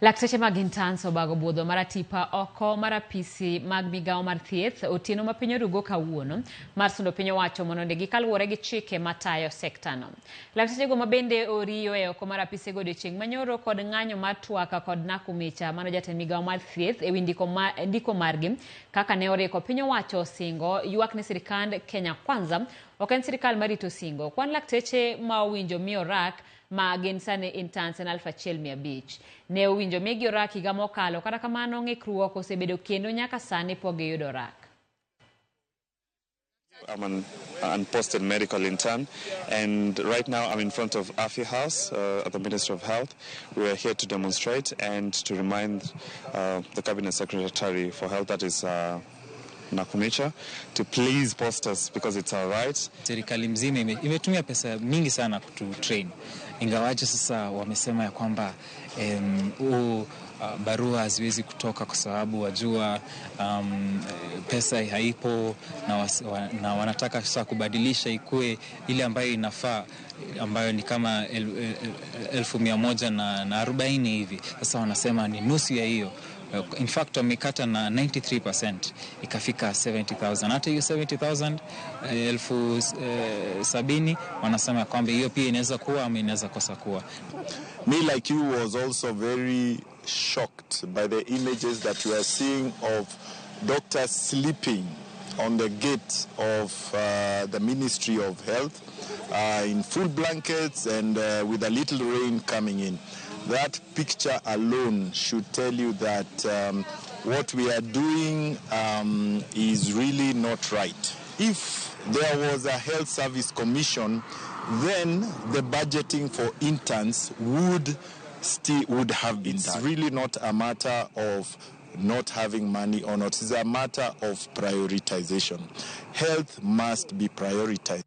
Lakteche mag interns obago budho maratipo oko marapisi mag migao mar thieth otieno ma piny orugo kawuono mar sundo piny owacho mondo ondiki kaluwore gi chike matayo sektano. Laktechego ma bende oriyo e oko marapise godiochieng' manyoro kod ng'anyo mar twaka kod nakumicha mano jatend migao mar thieth ewi ndiko margi kaka ne oriko piny owacho singo ywak ni sirikand Kenya Kwanza ok en sirikal marito singo. Kwan lakteche ma owinjo mi orak ma gin sani interns en 1,500. Ne owinjo migi orak higa mokalo, kata kamano ng'ikruok osebedo kendo nyaka sani pok giyudo rak. I'm an unposted medical intern, and right now I'm in front of AFI House at the Ministry of Health. We are here to demonstrate and to remind the Cabinet Secretary for Health, that is Nakumicha, to please post us because it's our right. Serikali mzima imetumia pesa mingi sana kututrain. Ingawaje sasa wamesema ya kwamba barua haziwezi kutoka kwa sababu wajua pesa haipo na wanataka sasa kubadilisha ikue ile ambayo inafaa, ambayo ni kama 1,140 hivi. Sasa wanasema ni nusu ya hiyo. In fact wamekata na 93% ikafika 70,000. Hata hiyo 70,000 70,000 wanasema kwamba hiyo pia inaweza kuwa ama inaweza kosa kuwa. Me, like you, was also very shocked by the images that we are seeing of doctors sleeping on the gate of the Ministry of Health in full blankets and with a little rain coming in. That picture alone should tell you that what we are doing is really not right. If there was a health service commission, then the budgeting for interns would have been done. It's really not a matter of not having money or not. It's a matter of prioritization. Health must be prioritized.